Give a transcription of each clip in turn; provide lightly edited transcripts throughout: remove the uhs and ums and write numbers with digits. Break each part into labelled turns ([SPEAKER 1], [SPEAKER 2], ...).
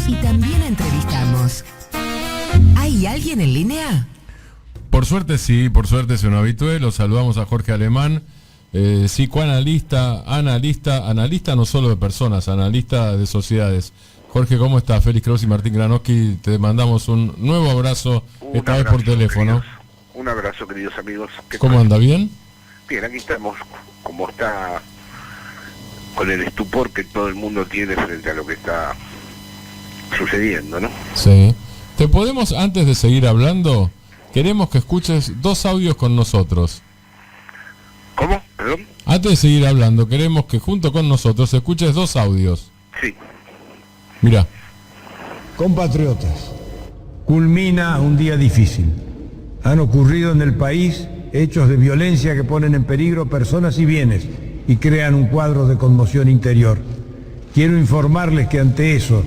[SPEAKER 1] y también entrevistamos. ¿Hay alguien en línea?
[SPEAKER 2] Por suerte sí, por suerte es un habitué. Los saludamos a Jorge Alemán, psicoanalista, analista no solo de personas, analista de sociedades. Jorge, ¿cómo estás? Félix Kraus y Martín Granowski, te mandamos un nuevo abrazo, esta vez por teléfono.
[SPEAKER 3] Un abrazo, queridos amigos.
[SPEAKER 2] ¿Cómo anda? ¿Bien?
[SPEAKER 3] Bien, aquí estamos, como está, con el estupor que todo el mundo tiene frente a lo que está sucediendo, ¿no?
[SPEAKER 2] Sí. ¿Te podemos, antes de seguir hablando, queremos que escuches 2 audios con nosotros?
[SPEAKER 3] ¿Cómo? ¿Perdón?
[SPEAKER 2] Antes de seguir hablando, queremos que junto con nosotros escuches 2 audios.
[SPEAKER 3] Sí.
[SPEAKER 2] Mirá.
[SPEAKER 4] Compatriotas, culmina un día difícil. Han ocurrido en el país hechos de violencia que ponen en peligro personas y bienes y crean un cuadro de conmoción interior. Quiero informarles que ante eso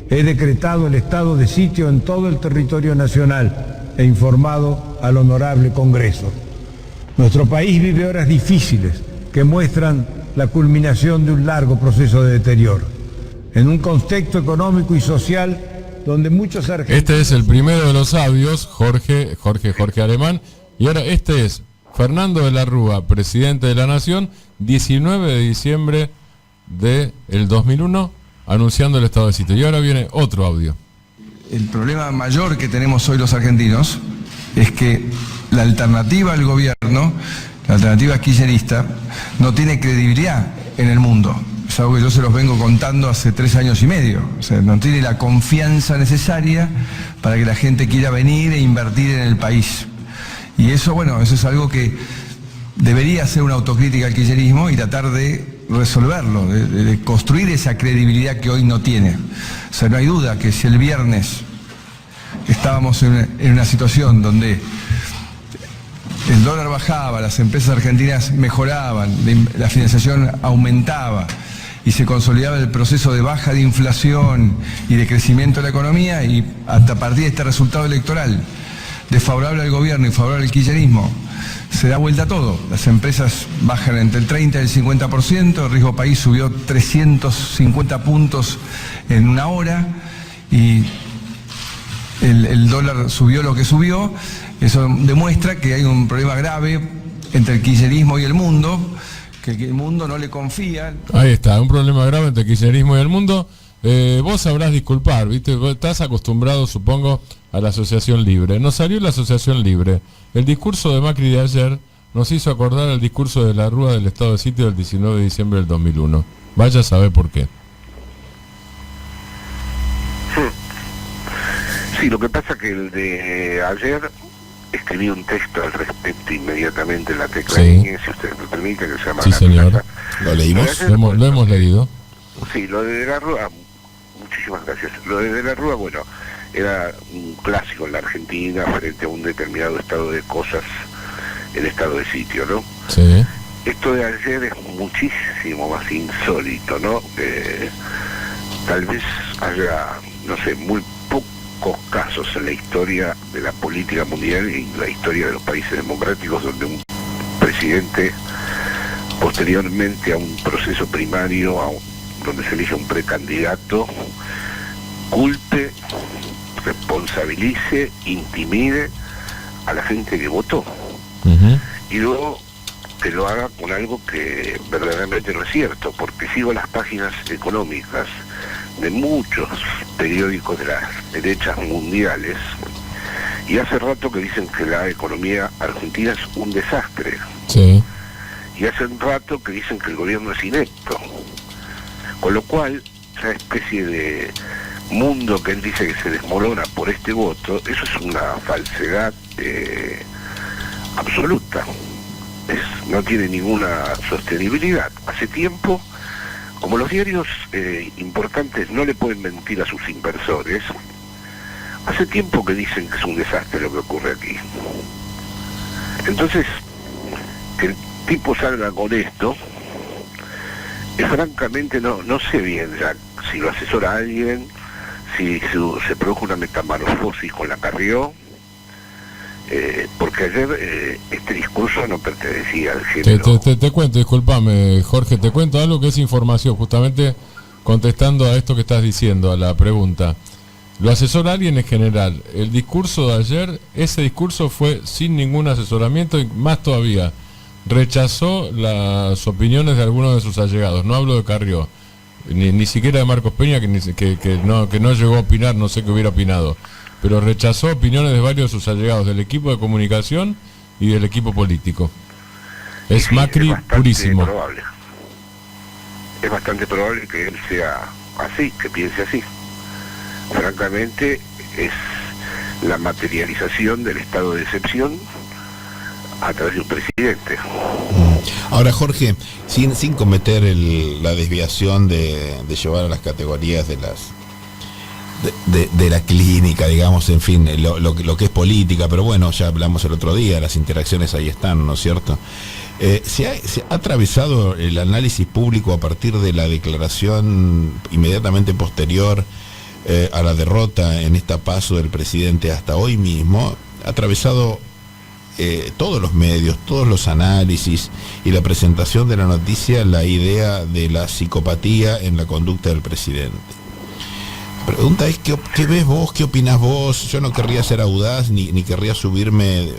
[SPEAKER 4] he decretado el estado de sitio en todo el territorio nacional e informado al honorable Congreso. Nuestro país vive horas difíciles que muestran la culminación de un largo proceso de deterioro. En un contexto económico y social donde muchos argentinos...
[SPEAKER 2] Este es el primero de los audios, Jorge Alemán. Y ahora este es Fernando de la Rúa, presidente de la Nación, 19 de diciembre del 2001, anunciando el estado de sitio. Y ahora viene otro audio.
[SPEAKER 5] El problema mayor que tenemos hoy los argentinos es que la alternativa al gobierno, la alternativa kirchnerista, no tiene credibilidad en el mundo. Es algo que yo se los vengo contando hace 3 años y medio. O sea, no tiene la confianza necesaria para que la gente quiera venir e invertir en el país. Y eso, bueno, eso es algo que debería ser una autocrítica al kirchnerismo y tratar de resolverlo, de construir esa credibilidad que hoy no tiene. O sea, no hay duda que si el viernes estábamos en una situación donde el dólar bajaba, las empresas argentinas mejoraban, la financiación aumentaba y se consolidaba el proceso de baja de inflación y de crecimiento de la economía, y hasta a partir de este resultado electoral desfavorable al gobierno y favorable al kirchnerismo, se da vuelta todo. Las empresas bajan entre el 30 y el 50%, el riesgo país subió 350 puntos en una hora y el dólar subió lo que subió. Eso demuestra que hay un problema grave entre el kirchnerismo y el mundo, que el mundo no le confía.
[SPEAKER 2] Ahí está, un problema grave entre el kirchnerismo y el mundo. Vos sabrás disculpar, ¿viste? Vos estás acostumbrado, supongo, a la Asociación Libre. Nos salió la Asociación Libre. El discurso de Macri de ayer nos hizo acordar el discurso de la Rúa del estado de sitio del 19 de diciembre del 2001. Vaya a saber por qué.
[SPEAKER 3] Sí, lo que pasa que el de ayer escribí un texto al respecto inmediatamente en la tecla
[SPEAKER 2] sí.
[SPEAKER 3] si ustedes me permiten, que se llama...
[SPEAKER 2] Sí, señor.
[SPEAKER 6] ¿Lo leímos?
[SPEAKER 2] Lo hemos leído.
[SPEAKER 3] Sí, lo de la Rúa, muchísimas gracias. Lo de la Rúa, bueno, era un clásico en la Argentina frente a un determinado estado de cosas, el estado de sitio, ¿no?
[SPEAKER 2] Sí.
[SPEAKER 3] Esto de ayer es muchísimo más insólito, ¿no? Tal vez haya, no sé, muy pocos casos en la historia de la política mundial y en la historia de los países democráticos donde un presidente, posteriormente a un proceso primario, donde se elige un precandidato, culpe, responsabilice, intimide a la gente que votó.
[SPEAKER 2] Uh-huh.
[SPEAKER 3] Y luego que lo haga con algo que verdaderamente no es cierto, porque sigo las páginas económicas de muchos periódicos de las derechas mundiales y hace rato que dicen que la economía argentina es un desastre.
[SPEAKER 2] Sí.
[SPEAKER 3] Y hace un rato que dicen que el gobierno es inepto. Con lo cual, esa especie de mundo que él dice que se desmorona por este voto, eso es una falsedad absoluta. No tiene ninguna sostenibilidad. Hace tiempo, como los diarios importantes no le pueden mentir a sus inversores, hace tiempo que dicen que es un desastre lo que ocurre aquí. Entonces, que el tipo salga con esto, francamente no sé bien ya si lo asesora alguien, si se produjo una metamorfosis con la Carrió, porque ayer este discurso no pertenecía al género.
[SPEAKER 2] Te cuento, discúlpame Jorge, te cuento algo que es información, justamente contestando a esto que estás diciendo, a la pregunta. Lo asesora alguien en general. El discurso de ayer, ese discurso fue sin ningún asesoramiento y más todavía, rechazó las opiniones de algunos de sus allegados. No hablo de Carrió, ni siquiera de Marcos Peña, que no llegó a opinar, no sé qué hubiera opinado, pero rechazó opiniones de varios de sus allegados, del equipo de comunicación y del equipo político. Es
[SPEAKER 3] sí,
[SPEAKER 2] Macri
[SPEAKER 3] es
[SPEAKER 2] purísimo.
[SPEAKER 3] Es bastante probable que él sea así, que piense así. Francamente, es la materialización del estado de excepción a través de un presidente.
[SPEAKER 6] Ahora, Jorge, sin cometer la desviación de llevar a las categorías de la clínica, digamos, en fin, lo que es política, pero bueno, ya hablamos el otro día, las interacciones ahí están, ¿no es cierto? Se ha atravesado el análisis público a partir de la declaración inmediatamente posterior a la derrota en esta PASO del presidente hasta hoy mismo, ha atravesado todos los medios, todos los análisis y la presentación de la noticia, la idea de la psicopatía en la conducta del presidente. La pregunta es, ¿qué ves vos? ¿Qué opinás vos? Yo no querría ser audaz, ni querría subirme...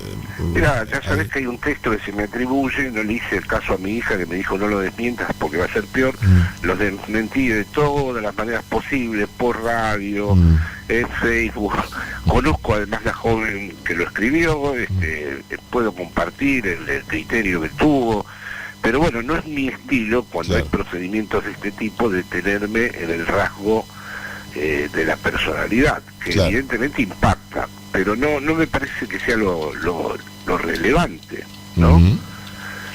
[SPEAKER 3] Mira, ya sabés que hay un texto que se me atribuye, no le hice el caso a mi hija que me dijo no lo desmientas porque va a ser peor, los desmentí de todas las maneras posibles, por radio, en Facebook, conozco además la joven que lo escribió, puedo compartir el criterio que tuvo, pero bueno, no es mi estilo cuando hay procedimientos de este tipo de tenerme en el rasgo de la personalidad, que evidentemente impacta, pero no me parece que sea lo relevante, ¿no?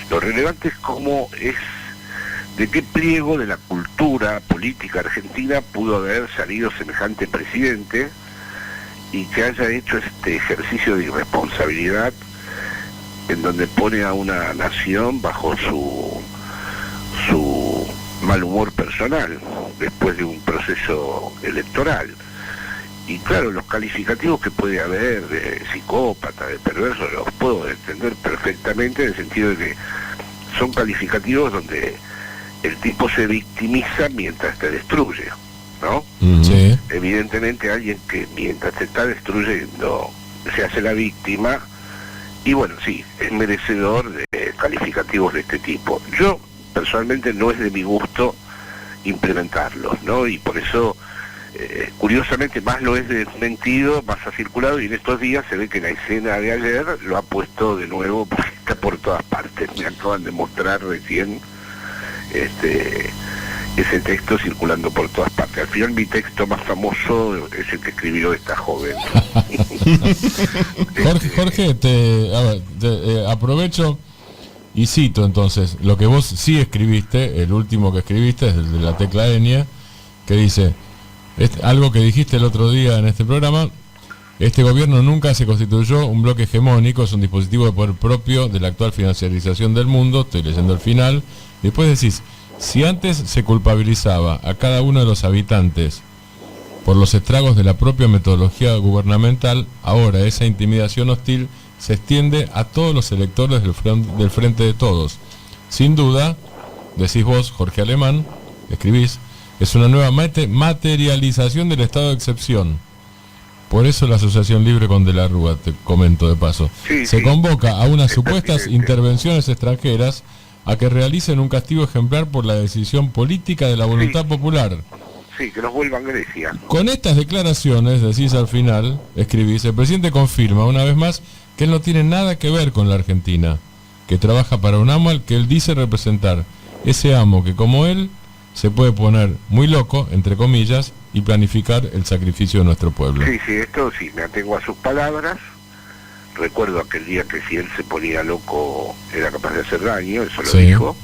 [SPEAKER 3] Lo relevante es de qué pliego de la cultura política argentina pudo haber salido semejante presidente y que haya hecho este ejercicio de irresponsabilidad en donde pone a una nación bajo su mal humor personal después de un proceso electoral. Y claro, los calificativos que puede haber de psicópata, de perverso, los puedo entender perfectamente en el sentido de que son calificativos donde el tipo se victimiza mientras te destruye, ¿no?
[SPEAKER 2] Sí.
[SPEAKER 3] Evidentemente alguien que mientras te está destruyendo se hace la víctima, y bueno, sí, es merecedor de calificativos de este tipo. Yo personalmente no es de mi gusto implementarlos, ¿no? Y por eso curiosamente más lo es desmentido, más ha circulado, y en estos días se ve que la escena de ayer lo ha puesto de nuevo, porque está por todas partes. Me acaban de mostrar recién ese texto circulando por todas partes. Al final mi texto más famoso es el que escribió esta joven.
[SPEAKER 2] Jorge, aprovecho y cito entonces lo que vos sí escribiste, el último que escribiste es el de la tecla Enia, que dice algo que dijiste el otro día en este programa: este gobierno nunca se constituyó un bloque hegemónico, es un dispositivo de poder propio de la actual financiarización del mundo. Estoy leyendo el final. Después decís, si antes se culpabilizaba a cada uno de los habitantes por los estragos de la propia metodología gubernamental, ahora esa intimidación hostil se extiende a todos los electores del Frente de Todos. Sin duda, decís vos, Jorge Alemán, escribís, es una nueva materialización del estado de excepción. Por eso la Asociación Libre con De la Rúa, te comento de paso, se convoca a unas supuestas intervenciones extranjeras a que realicen un castigo ejemplar por la decisión política de la voluntad popular.
[SPEAKER 3] Sí, que nos vuelvan Grecia.
[SPEAKER 2] Con estas declaraciones, decís al final, escribís, el presidente confirma una vez más que él no tiene nada que ver con la Argentina, que trabaja para un amo al que él dice representar, ese amo que como él se puede poner muy loco, entre comillas, y planificar el sacrificio de nuestro pueblo.
[SPEAKER 3] Sí, esto sí, me atengo a sus palabras. Recuerdo aquel día que si él se ponía loco era capaz de hacer daño, eso lo dijo.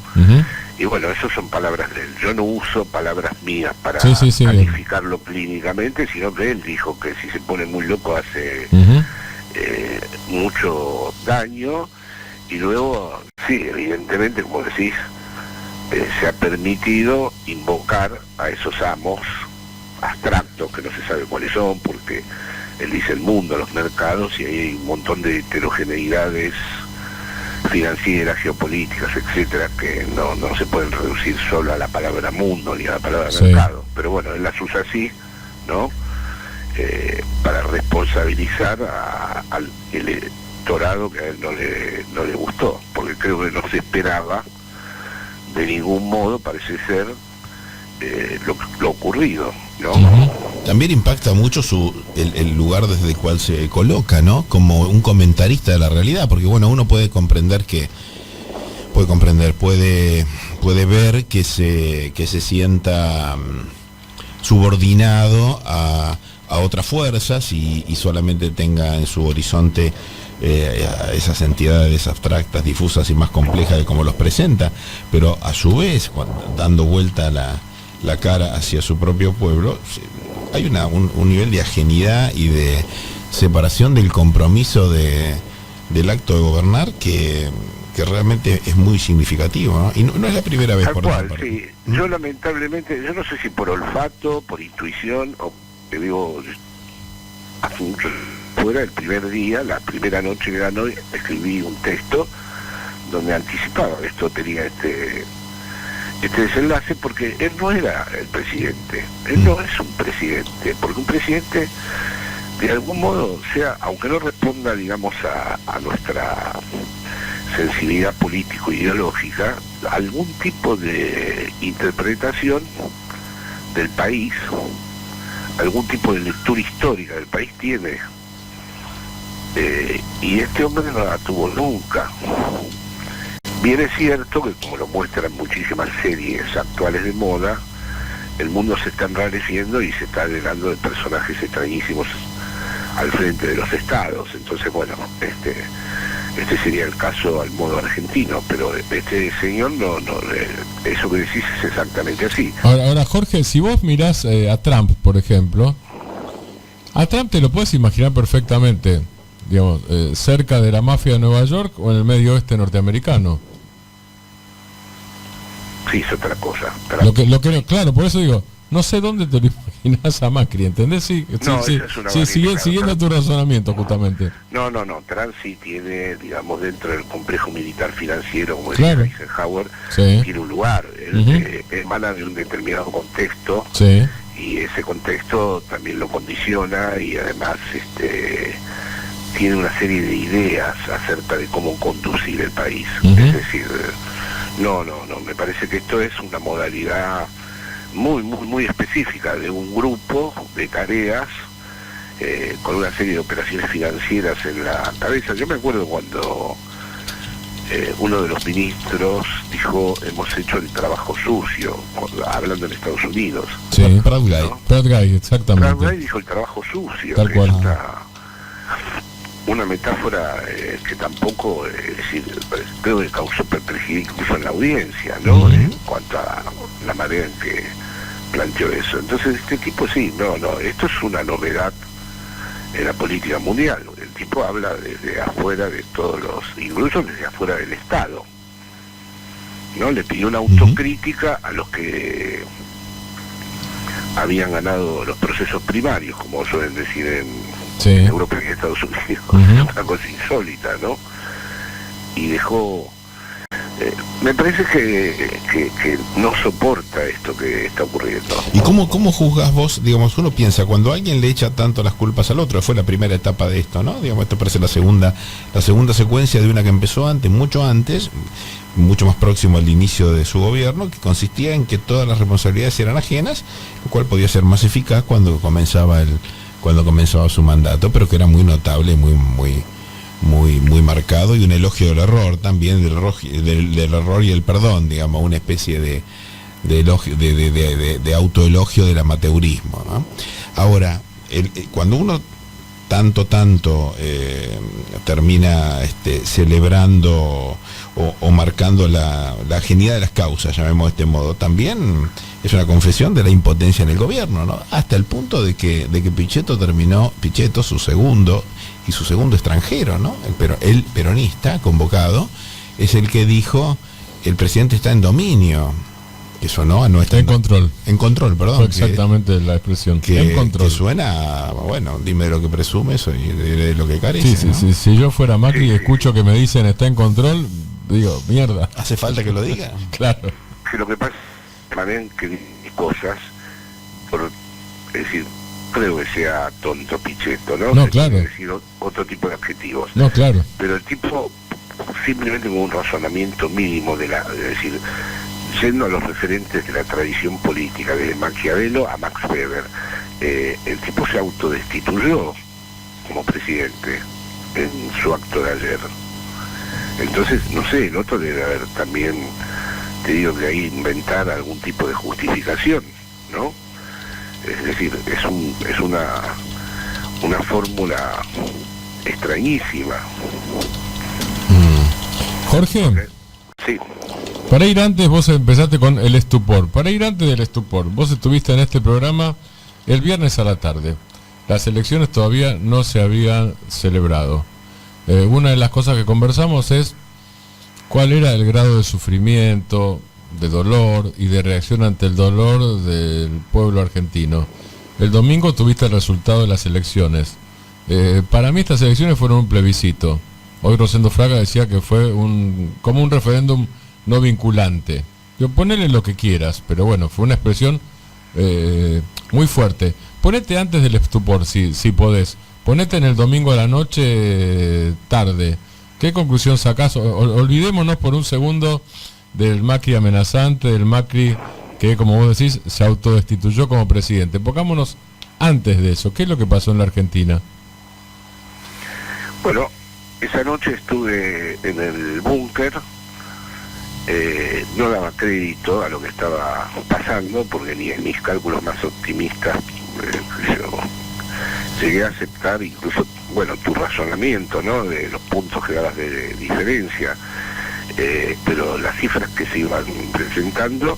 [SPEAKER 3] Y bueno, esas son palabras de él. Yo no uso palabras mías para calificarlo clínicamente, sino que él dijo que si se pone muy loco hace mucho daño. Y luego, sí, evidentemente, como decís, se ha permitido invocar a esos amos abstractos que no se sabe cuáles son, porque él dice el mundo, los mercados, y ahí hay un montón de heterogeneidades financieras, geopolíticas, etcétera, que no se pueden reducir solo a la palabra mundo ni a la palabra mercado. Pero bueno, él las usa así, ¿no? Para responsabilizar al electorado que a él no le gustó, porque creo que no se esperaba de ningún modo, parece ser, lo ocurrido, ¿no?
[SPEAKER 6] También impacta mucho el lugar desde el cual se coloca, ¿no? Como un comentarista de la realidad, porque bueno, uno puede comprender puede ver que se sienta subordinado a otras fuerzas y solamente tenga en su horizonte a esas entidades abstractas, difusas y más complejas de cómo los presenta, pero a su vez, dando vuelta la cara hacia su propio pueblo, hay un nivel de ajenidad y de separación del compromiso del acto de gobernar que realmente es muy significativo, ¿no? Y no es la primera vez.
[SPEAKER 3] Tal cual, sí. Yo lamentablemente, yo no sé si por olfato, por intuición, o te digo, hace mucho fuera, el primer día, la primera noche que ganó, escribí un texto donde anticipaba que esto tenía este desenlace, porque él no era el presidente, él no es un presidente, porque un presidente de algún modo, sea, aunque no responda, digamos, a nuestra sensibilidad político-ideológica, algún tipo de interpretación del país, algún tipo de lectura histórica del país tiene, y este hombre no la tuvo nunca. Bien es cierto que, como lo muestran muchísimas series actuales de moda, el mundo se está enrareciendo y se está llenando de personajes extrañísimos al frente de los estados. Entonces, bueno, este sería el caso al modo argentino, pero este señor eso que decís es exactamente así.
[SPEAKER 2] Ahora Jorge, si vos mirás a Trump, por ejemplo, a Trump te lo puedes imaginar perfectamente, digamos, cerca de la mafia de Nueva York o en el medio oeste norteamericano.
[SPEAKER 3] Sí, es otra cosa.
[SPEAKER 2] Lo que no, claro, por eso digo, no sé dónde te lo imaginás a Macri, ¿entendés? Sí, siguiendo tu razonamiento, justamente.
[SPEAKER 3] No, Trump sí tiene, digamos, dentro del complejo militar financiero, como
[SPEAKER 2] claro,
[SPEAKER 3] decía Eisenhower,
[SPEAKER 2] sí,
[SPEAKER 3] tiene un lugar. Él emana de un determinado contexto,
[SPEAKER 2] sí,
[SPEAKER 3] y ese contexto también lo condiciona, y además tiene una serie de ideas acerca de cómo conducir el país. Es decir, no, me parece que esto es una modalidad muy específica de un grupo de tareas con una serie de operaciones financieras en la cabeza. Yo me acuerdo cuando uno de los ministros dijo, hemos hecho el trabajo sucio, hablando en Estados Unidos.
[SPEAKER 2] Sí,
[SPEAKER 6] Proud
[SPEAKER 2] Guy, exactamente.
[SPEAKER 3] Proud Guy dijo el trabajo sucio.
[SPEAKER 2] Tal cual.
[SPEAKER 3] Una metáfora que tampoco, es decir, creo que causó perplejidad incluso en la audiencia, ¿no? En cuanto a la manera en que planteó eso. Entonces este tipo sí, esto es una novedad en la política mundial. El tipo habla desde afuera de todos incluso desde afuera del Estado, ¿no? Le pidió una autocrítica a los que habían ganado los procesos primarios, como suelen decir en Europa y en Estados Unidos. Una cosa insólita, ¿no? Y dejó... me parece que no soporta esto que está ocurriendo.
[SPEAKER 6] ¿Y cómo juzgas vos? Digamos, uno piensa, cuando alguien le echa tanto las culpas al otro, fue la primera etapa de esto, ¿no? Digamos, esto parece la segunda secuencia de una que empezó mucho antes, mucho más próximo al inicio de su gobierno, que consistía en que todas las responsabilidades eran ajenas, lo cual podía ser más eficaz cuando comenzaba su mandato, pero que era muy notable, muy marcado, y un elogio del error también, del error y el perdón, digamos, una especie de autoelogio del amateurismo, ¿no? Ahora, cuando uno tanto termina celebrando o marcando la genialidad de las causas, llamemos de este modo, también es una confesión de la impotencia en el gobierno, ¿no? Hasta el punto de que Pichetto, su segundo extranjero, ¿no? El peronista convocado, es el que dijo, el presidente está en dominio, que sonó a nuestra...
[SPEAKER 2] En control.
[SPEAKER 6] En control, perdón.
[SPEAKER 2] Fue exactamente la expresión. En control.
[SPEAKER 6] Que suena, bueno, dime de lo que presumes y de lo que carece.
[SPEAKER 2] Sí,
[SPEAKER 6] ¿no?
[SPEAKER 2] sí, si yo fuera Macri y escucho que me dicen está en control, digo, mierda.
[SPEAKER 6] ¿Hace falta que lo diga?
[SPEAKER 2] Claro.
[SPEAKER 3] Que lo que pasa también que dice cosas, es decir, creo que sea tonto, picheto, ¿no?
[SPEAKER 2] No, claro.
[SPEAKER 3] Es decir, otro tipo de adjetivos.
[SPEAKER 2] No, claro.
[SPEAKER 3] Pero el tipo simplemente con un razonamiento mínimo es decir, yendo a los referentes de la tradición política, desde Maquiavelo a Max Weber, el tipo se autodestituyó como presidente en su acto de ayer. Entonces, no sé, el otro debe haber también, te digo que ahí inventar algún tipo de justificación, ¿no? Es decir, es una fórmula extrañísima.
[SPEAKER 2] Jorge,
[SPEAKER 3] Sí.
[SPEAKER 2] para ir antes vos empezaste con el estupor. Para ir antes del estupor, vos estuviste en este programa el viernes a la tarde. Las elecciones todavía no se habían celebrado. Una de las cosas que conversamos es cuál era el grado de sufrimiento, de dolor y de reacción ante el dolor del pueblo argentino. El domingo tuviste el resultado de las elecciones. Para mí estas elecciones fueron un plebiscito. Hoy Rosendo Fraga decía que fue como un referéndum no vinculante. Yo ponele lo que quieras, pero bueno, fue una expresión muy fuerte. Ponete antes del estupor, si podés. Ponete en el domingo a la noche tarde. ¿Qué conclusión sacás? Olvidémonos por un segundo del Macri amenazante, del Macri que, como vos decís, se autodestituyó como presidente. Pongámonos antes de eso. ¿Qué es lo que pasó en la Argentina?
[SPEAKER 3] Bueno, esa noche estuve en el búnker, no daba crédito a lo que estaba pasando, porque ni en mis cálculos más optimistas yo llegué a aceptar incluso, bueno, tu razonamiento, ¿no?, de los puntos que dabas de diferencia, pero las cifras que se iban presentando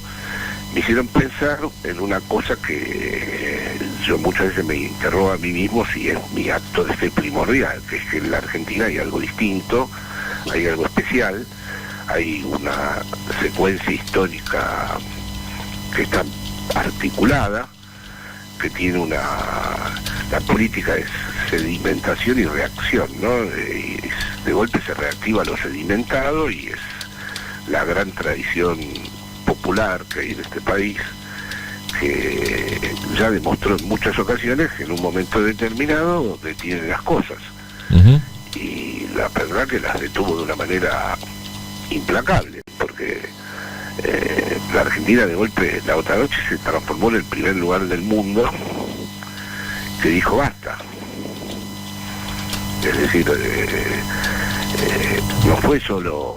[SPEAKER 3] me hicieron pensar en una cosa que yo muchas veces me interrogo a mí mismo si es mi acto de fe primordial, que es que en la Argentina hay algo distinto, hay algo especial, hay una secuencia histórica que está articulada, que tiene la política es sedimentación y reacción, ¿no? De golpe se reactiva lo sedimentado y es la gran tradición popular que hay en este país, que ya demostró en muchas ocasiones que en un momento determinado detiene las cosas.
[SPEAKER 2] Uh-huh.
[SPEAKER 3] Y la verdad que las detuvo de una manera implacable, porque la Argentina de golpe la otra noche se transformó en el primer lugar del mundo que dijo basta. Es decir, no fue solo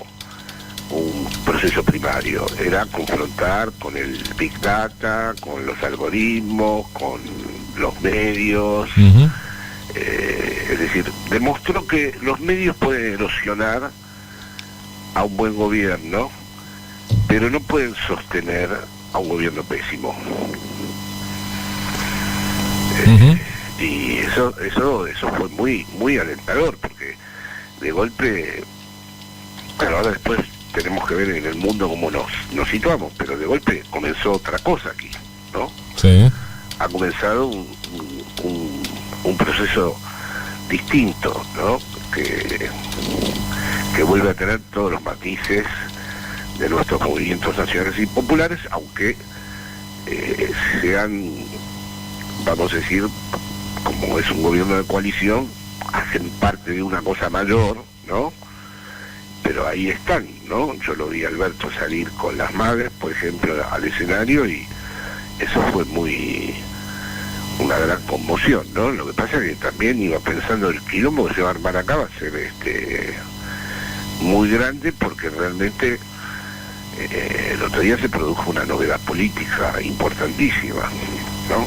[SPEAKER 3] un proceso primario, era confrontar con el Big Data, con los algoritmos, con los medios.
[SPEAKER 2] Uh-huh.
[SPEAKER 3] Es decir, demostró que los medios pueden erosionar a un buen gobierno, pero no pueden sostener a un gobierno pésimo.
[SPEAKER 2] Uh-huh.
[SPEAKER 3] Y eso fue muy alentador, porque de golpe, bueno, ahora después tenemos que ver en el mundo cómo nos situamos, pero de golpe comenzó otra cosa aquí, ¿no?
[SPEAKER 2] Sí.
[SPEAKER 3] Ha comenzado un proceso distinto, ¿no? Que vuelve a tener todos los matices de nuestros movimientos nacionales y populares, aunque sean, vamos a decir, como es un gobierno de coalición, hacen parte de una cosa mayor, ¿no? Pero ahí están, ¿no? Yo lo vi a Alberto salir con las madres, por ejemplo, al escenario, y eso fue una gran conmoción, ¿no? Lo que pasa es que también iba pensando el quilombo que se va a armar acá va a ser muy grande, porque realmente el otro día se produjo una novedad política importantísima, ¿no?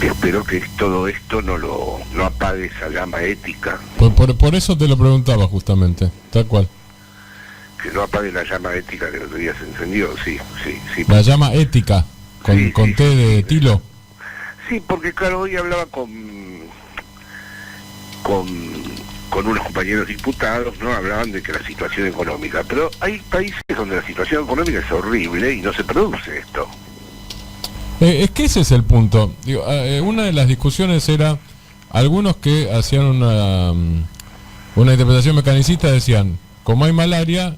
[SPEAKER 3] Espero que todo esto no apague esa llama ética.
[SPEAKER 2] Por eso te lo preguntaba justamente, tal cual.
[SPEAKER 3] Que no apague la llama ética que el otro día se encendió, sí.
[SPEAKER 2] La llama ética, con T de Tilo.
[SPEAKER 3] Sí, porque claro, hoy hablaba con con unos compañeros diputados, ¿no? Hablaban de que la situación económica, pero hay países donde la situación económica es horrible y no se produce esto.
[SPEAKER 2] Es que ese es el punto. Digo, una de las discusiones era, algunos que hacían una interpretación mecanicista decían, como hay malaria,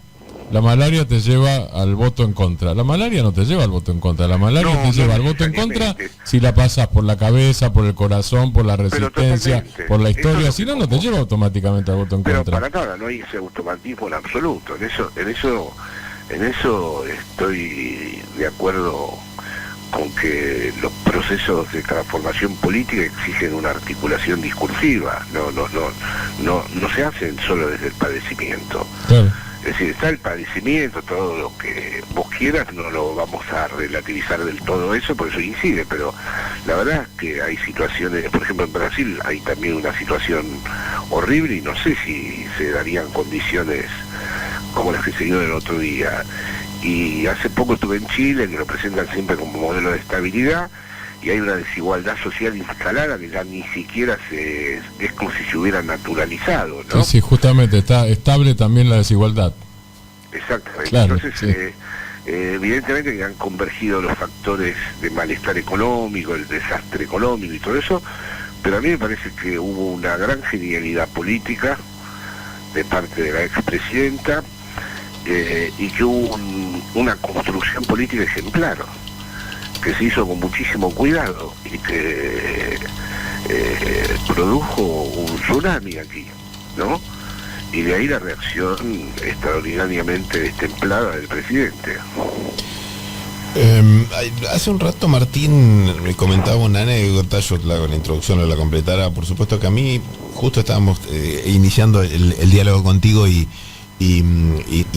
[SPEAKER 2] la malaria te lleva al voto en contra. La malaria no te lleva al voto en contra, la malaria te lleva al voto en contra si la pasas por la cabeza, por el corazón, por la resistencia, por la historia, si no, no te lleva automáticamente al voto en contra.
[SPEAKER 3] Pero para nada, no hay ese automatismo en absoluto, en eso estoy de acuerdo con que los procesos de transformación política exigen una articulación discursiva, no se hacen solo desde el padecimiento.
[SPEAKER 2] Claro.
[SPEAKER 3] Es decir, está el padecimiento, todo lo que vos quieras, no lo vamos a relativizar del todo eso, por eso incide, pero la verdad es que hay situaciones, por ejemplo en Brasil hay también una situación horrible y no sé si se darían condiciones como las que se dio el otro día. Y hace poco estuve en Chile, que lo presentan siempre como modelo de estabilidad, y hay una desigualdad social instalada que ya ni siquiera es como si se hubiera naturalizado, ¿no?
[SPEAKER 2] Sí, justamente, está estable también la desigualdad.
[SPEAKER 3] Exactamente.
[SPEAKER 2] Claro,
[SPEAKER 3] entonces, evidentemente que han convergido los factores de malestar económico, el desastre económico y todo eso, pero a mí me parece que hubo una gran genialidad política de parte de la expresidenta, y que hubo una construcción política ejemplar, que se hizo con muchísimo cuidado y que produjo un tsunami aquí, ¿no? Y de ahí la reacción extraordinariamente destemplada del presidente.
[SPEAKER 6] Hace un rato Martín me comentaba una anécdota, yo la introducción no la completara, por supuesto que a mí justo estábamos iniciando el diálogo contigo y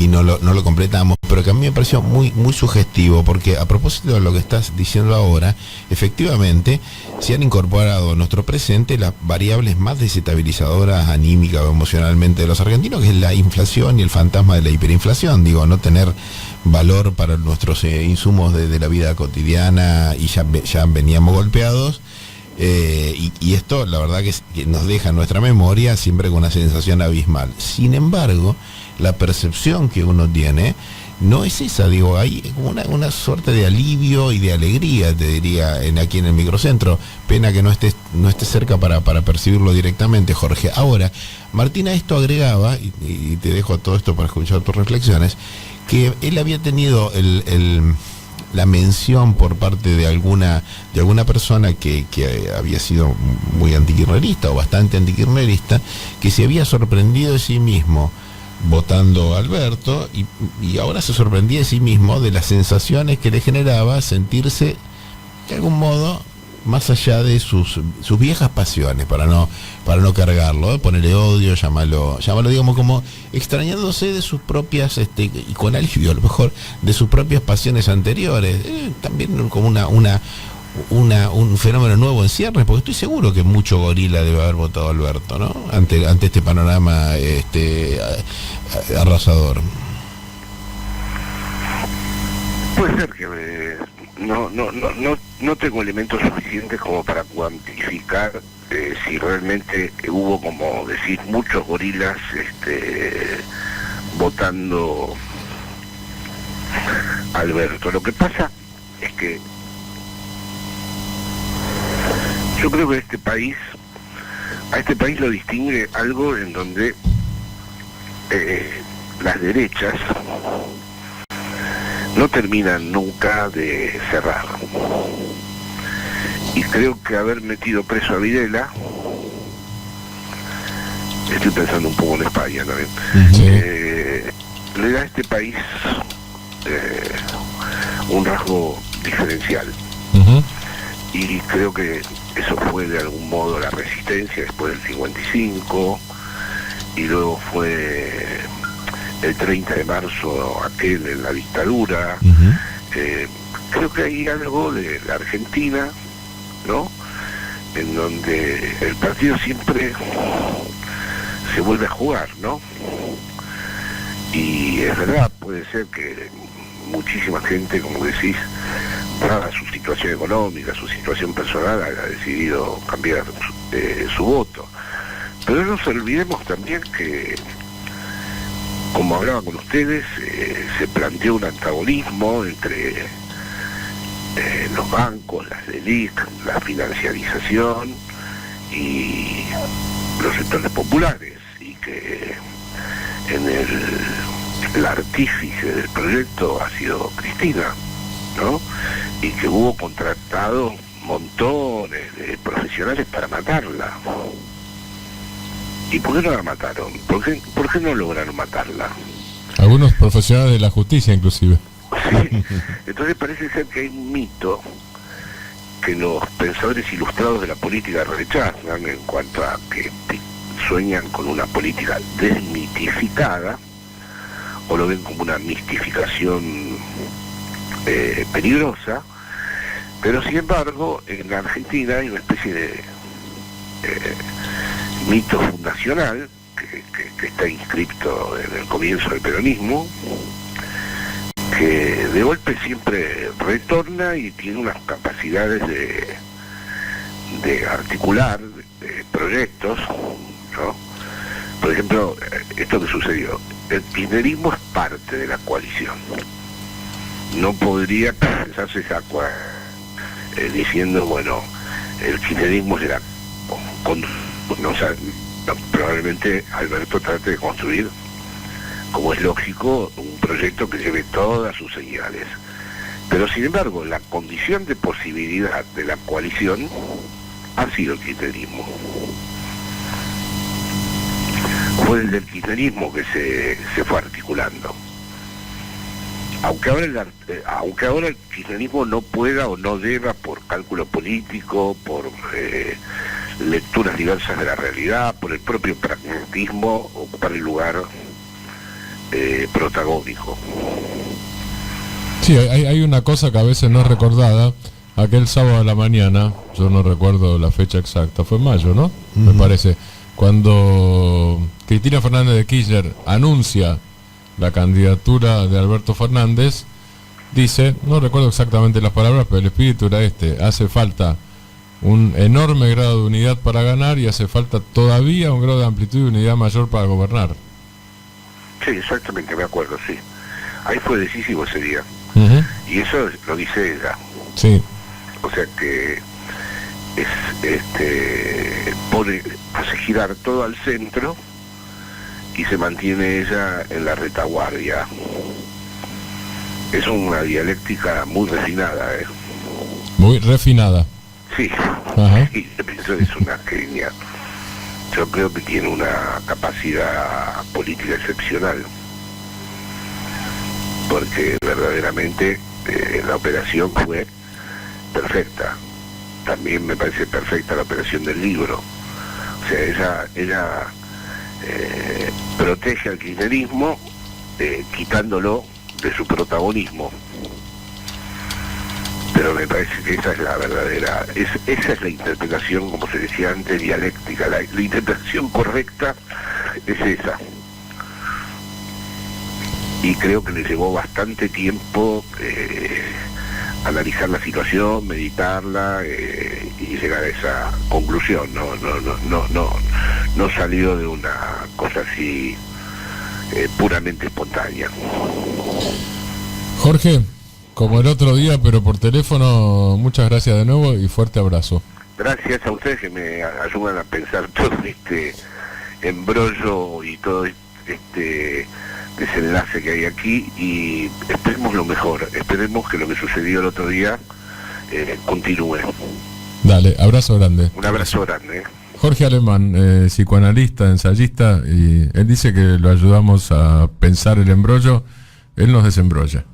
[SPEAKER 6] no lo completamos, pero que a mí me pareció muy sugestivo, porque a propósito de lo que estás diciendo ahora, efectivamente se han incorporado a nuestro presente las variables más desestabilizadoras anímica o emocionalmente de los argentinos, que es la inflación y el fantasma de la hiperinflación, digo, no tener valor para nuestros insumos de la vida cotidiana, y ya veníamos golpeados. Y esto la verdad que nos deja en nuestra memoria siempre con una sensación abismal. Sin embargo, la percepción que uno tiene no es esa, digo, hay como una suerte de alivio y de alegría, te diría, aquí en el microcentro. Pena que no estés cerca para percibirlo directamente, Jorge. Ahora, Martina esto agregaba, y te dejo todo esto para escuchar tus reflexiones, que él había tenido la mención por parte de alguna persona que había sido muy antikirchnerista o bastante antikirchnerista, que se había sorprendido de sí mismo votando a Alberto y ahora se sorprendía de sí mismo de las sensaciones que le generaba sentirse de algún modo más allá de sus viejas pasiones, para no cargarlo, ponerle odio, llamarlo, digamos, como extrañándose de sus propias, y con alivio a lo mejor, de sus propias pasiones anteriores, también como un fenómeno nuevo en ciernes, porque estoy seguro que mucho gorila debe haber votado a Alberto, ¿no? Ante este panorama arrasador.
[SPEAKER 3] Puede ser que no tengo elementos suficientes como para cuantificar si realmente hubo, como decir, muchos gorilas votando a Alberto. Lo que pasa es que yo creo que a este país lo distingue algo en donde las derechas no terminan nunca de cerrar. Y creo que haber metido preso a Videla, estoy pensando un poco en España también, le da a este país un rasgo diferencial. Y creo que eso fue de algún modo la resistencia después del 55, y luego fue el 30 de marzo aquel en la dictadura. Creo que hay algo de la Argentina, ¿no?, en donde el partido siempre se vuelve a jugar, ¿no? Y es verdad, puede ser que muchísima gente, como decís, dada su situación económica, su situación personal, haya decidido cambiar su voto. Pero no nos olvidemos también que, como hablaba con ustedes, se planteó un antagonismo entre los bancos, las LELIC, la financiarización y los sectores populares, y que el artífice del proyecto ha sido Cristina, ¿no? Y que hubo contratado montones de profesionales para matarla. ¿Y por qué no la mataron? ¿Por qué no lograron matarla?
[SPEAKER 2] Algunos profesionales de la justicia, inclusive.
[SPEAKER 3] Sí. Entonces parece ser que hay un mito que los pensadores ilustrados de la política rechazan, en cuanto a que sueñan con una política desmitificada, o lo ven como una mistificación peligrosa. Pero sin embargo, en la Argentina hay una especie de mito fundacional que está inscripto en el comienzo del peronismo, que de golpe siempre retorna y tiene unas capacidades de articular proyectos, ¿no? Por ejemplo, esto que sucedió, el kirchnerismo es parte de la coalición. No podría pensarse esa diciendo, bueno, el kirchnerismo será probablemente Alberto trate de construir, como es lógico, un proyecto que lleve todas sus señales. Pero sin embargo, la condición de posibilidad de la coalición ha sido el kirchnerismo. Fue el del kirchnerismo que se fue articulando. Aunque ahora el kirchnerismo no pueda o no deba, por cálculo político, por lecturas diversas de la realidad, por el propio pragmatismo, ocupar el lugar protagónico.
[SPEAKER 2] Sí, hay una cosa que a veces no es recordada. Aquel sábado a la mañana, yo no recuerdo la fecha exacta, fue en mayo, ¿no? Me parece. Cuando Cristina Fernández de Kirchner anuncia la candidatura de Alberto Fernández, dice, no recuerdo exactamente las palabras, pero el espíritu era hace falta un enorme grado de unidad para ganar y hace falta todavía un grado de amplitud y unidad mayor para gobernar.
[SPEAKER 3] Sí, exactamente, me acuerdo, sí. Ahí fue decisivo ese día. Y eso lo dice ella.
[SPEAKER 2] Sí.
[SPEAKER 3] O sea que hace girar todo al centro y se mantiene ella en la retaguardia. Es una dialéctica muy refinada,
[SPEAKER 2] Muy refinada.
[SPEAKER 3] Sí.
[SPEAKER 2] Ajá.
[SPEAKER 3] Y eso es una genia. Yo creo que tiene una capacidad política excepcional, porque verdaderamente la operación fue perfecta. También me parece perfecta la operación del libro. O sea, ella protege al kirchnerismo quitándolo de su protagonismo. Pero me parece que esa es la verdadera, esa es la interpretación, como se decía antes, dialéctica. La interpretación correcta es esa. Y creo que le llevó bastante tiempo analizar la situación, meditarla y llegar a esa conclusión. No salió de una cosa así puramente espontánea.
[SPEAKER 2] Jorge, como el otro día, pero por teléfono, muchas gracias de nuevo y fuerte abrazo.
[SPEAKER 3] Gracias a ustedes que me ayudan a pensar todo este embrollo y todo este desenlace que hay aquí, y esperemos lo mejor, esperemos que lo que sucedió el otro día continúe.
[SPEAKER 2] Dale, abrazo grande.
[SPEAKER 3] Un abrazo grande.
[SPEAKER 2] Jorge Alemán, psicoanalista, ensayista, y él dice que lo ayudamos a pensar el embrollo, él nos desembrolla.